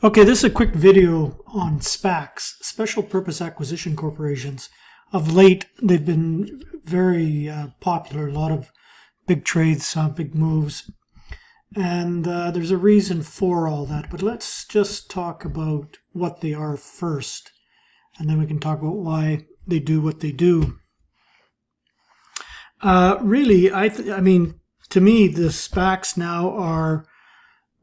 Okay, this is a quick video on SPACs, Special Purpose Acquisition Corporations. Of late, they've been very popular, a lot of big trades, big moves, and there's a reason for all that. But let's just talk about what they are first, and then we can talk about why they do what they do. Really, I mean, to me, the SPACs now are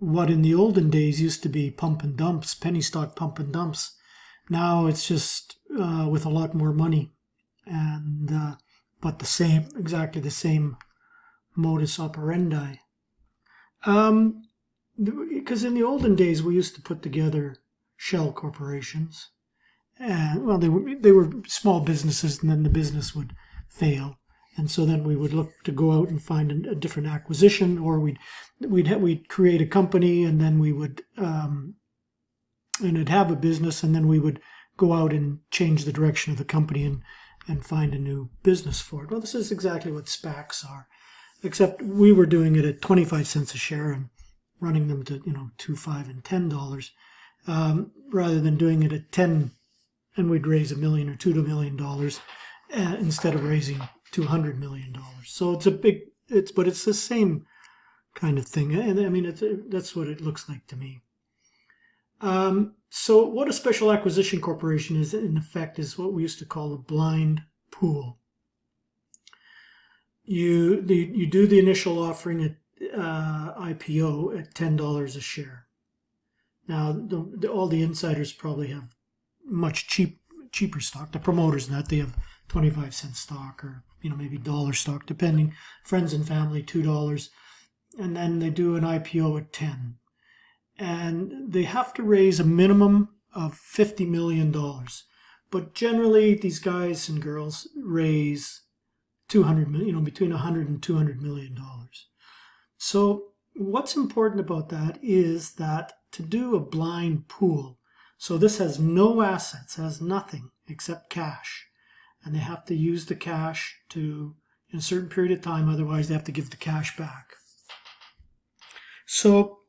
what in the olden days used to be pump and dumps, penny stock pump and dumps. Now it's just with a lot more money, and but exactly the same modus operandi. Because in the olden days we used to put together shell corporations, and well, they were small businesses, and then the business would fail. And so then we would look to go out and find a different acquisition, or we'd create a company, and then we would and it'd have a business, and then we would go out and change the direction of the company and find a new business for it. Well, this is exactly what SPACs are, except we were doing it at 25 cents a share and running them to $2, $5, and $10, rather than doing it at 10, and we'd raise $1 million or $2 million instead of raising $200 million. So but it's the same kind of thing. And I mean, that's what it looks like to me. So what a special acquisition corporation is, in effect, is what we used to call a blind pool. You do the initial offering at IPO at $10 a share. Now, all the insiders probably have much cheaper stock. The promoters, they have 25 cent stock, or maybe dollar stock, depending. Friends and family, $2, and then they do an IPO at 10, and they have to raise a minimum of $50 million. But generally, these guys and girls raise 200 million, between 100 and 200 million dollars. So what's important about that is that to do a blind pool, so this has no assets, has nothing except cash. And they have to use the cash in a certain period of time, otherwise they have to give the cash back. So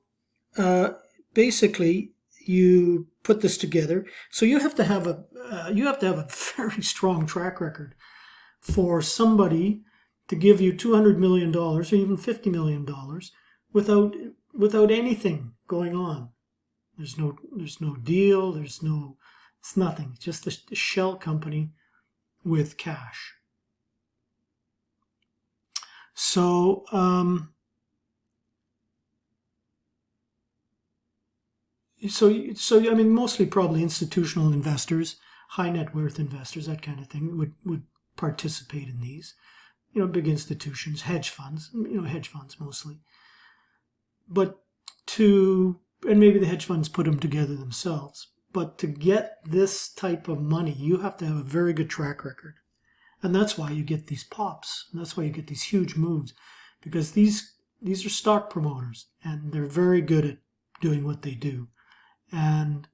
basically, you put this together. So you have to have a very strong track record for somebody to give you $200 million or even $50 million without anything going on. There's no deal. It's nothing. It's just a shell company with cash. So I mean, mostly probably institutional investors, high net worth investors, that kind of thing would participate in these. Big institutions, hedge funds, mostly. And maybe the hedge funds put them together themselves. But to get this type of money, you have to have a very good track record. And that's why you get these pops. And that's why you get these huge moves. Because these are stock promoters, and they're very good at doing what they do. And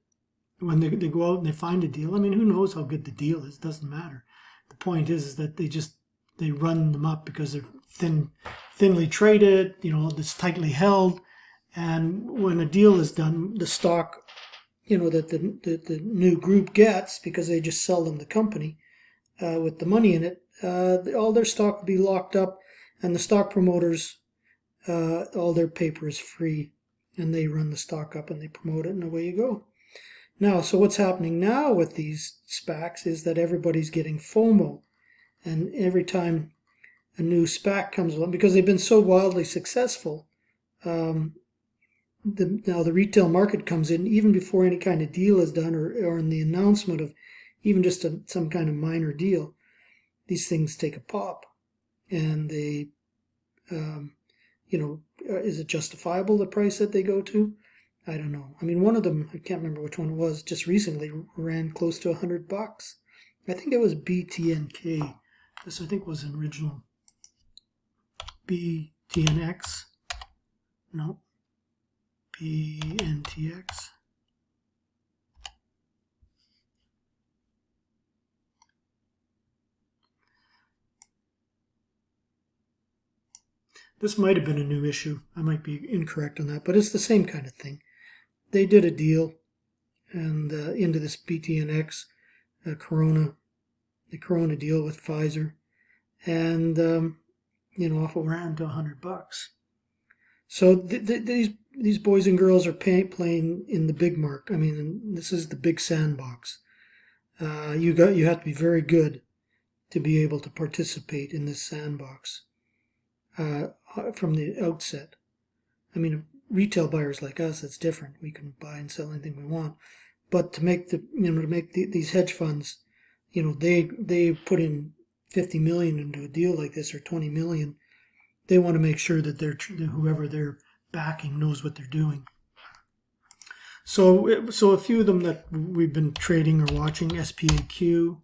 when they go out and they find a deal, I mean, who knows how good the deal is? It doesn't matter. The point is that they run them up because they're thinly traded, it's tightly held. And when a deal is done, the stock that the new group gets, because they just sell them the company with the money in it, all their stock will be locked up, and the stock promoters, all their paper is free, and they run the stock up and they promote it, and away you go. Now, so what's happening now with these SPACs is that everybody's getting FOMO, and every time a new SPAC comes along, because they've been so wildly successful, now the retail market comes in even before any kind of deal is done, or in the announcement of even just some kind of minor deal. These things take a pop, and they, is it justifiable, the price that they go to? I don't know. I mean, one of them, I can't remember which one it was, just recently ran close to $100. I think it was BTNK. This, I think, was an original BTNX. No. BNTX. This might have been a new issue. I might be incorrect on that, but it's the same kind of thing. They did a deal, and into this BTNX Corona, the Corona deal with Pfizer, and off it ran to $100. So these boys and girls are playing in the big mark. I mean, this is the big sandbox. You have to be very good to be able to participate in this sandbox from the outset. I mean, retail buyers like us, it's different. We can buy and sell anything we want. But to make these hedge funds, they put in 50 million into a deal like this, or 20 million. They want to make sure that whoever they're backing knows what they're doing. So a few of them that we've been trading or watching, SPAQ.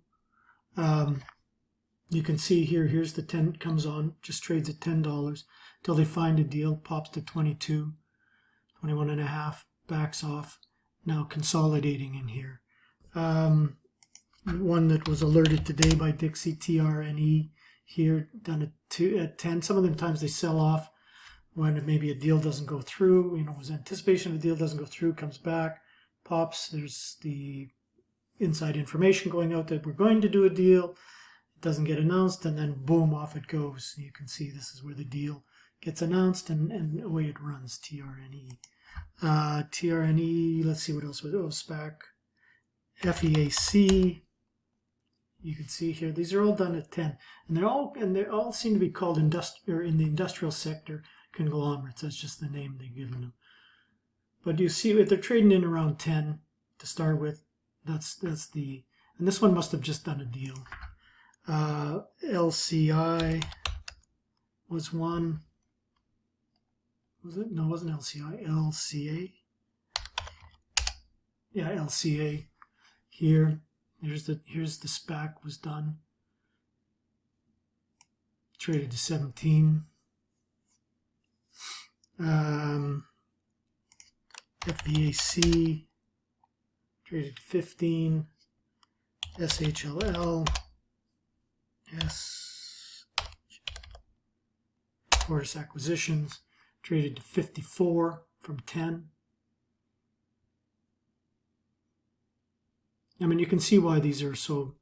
You can see here, here's the 10, comes on, just trades at $10 till they find a deal, pops to 22, 21 and a half, backs off, now consolidating in here. One that was alerted today by Dixie, TRNE, here, done at 10. Some of them times they sell off when maybe a deal doesn't go through, was anticipation of a deal doesn't go through, comes back, pops, there's the inside information going out that we're going to do a deal, it doesn't get announced, and then boom, off it goes. You can see this is where the deal gets announced and away it runs, TRNE. TRNE, let's see what else was, SPAC, FEAC. You can see here, these are all done at 10, and they all seem to be called in the industrial sector conglomerates. That's just the name they've given them. But you see, if they're trading in around 10 to start with, that's the, and this one must have just done a deal. LCI was one. Was it? No, it wasn't LCI. LCA. Yeah, LCA here. Here's the SPAC was done. Traded to 17. FVAC traded to 15. SHLL. Fortis Acquisitions traded to 54 from 10. I mean, you can see why these are so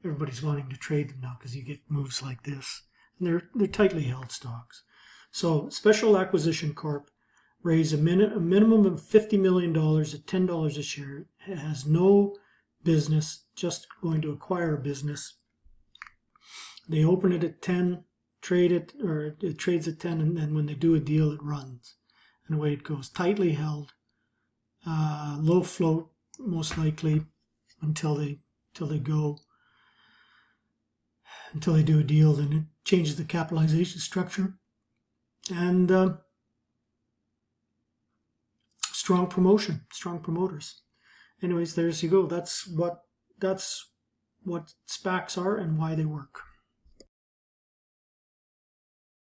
everybody's wanting to trade them now, because you get moves like this, and they're tightly held stocks. So Special Acquisition Corp raised a minimum of $50 million at $10 a share. It has no business, just going to acquire a business. They open it at 10, trade it, or it trades at 10, and then when they do a deal, it runs, and away it goes. Tightly held. Low float, most likely, until they do a deal. Then it changes the capitalization structure, and strong promoters. Anyways, there's you go. That's what SPACs are and why they work.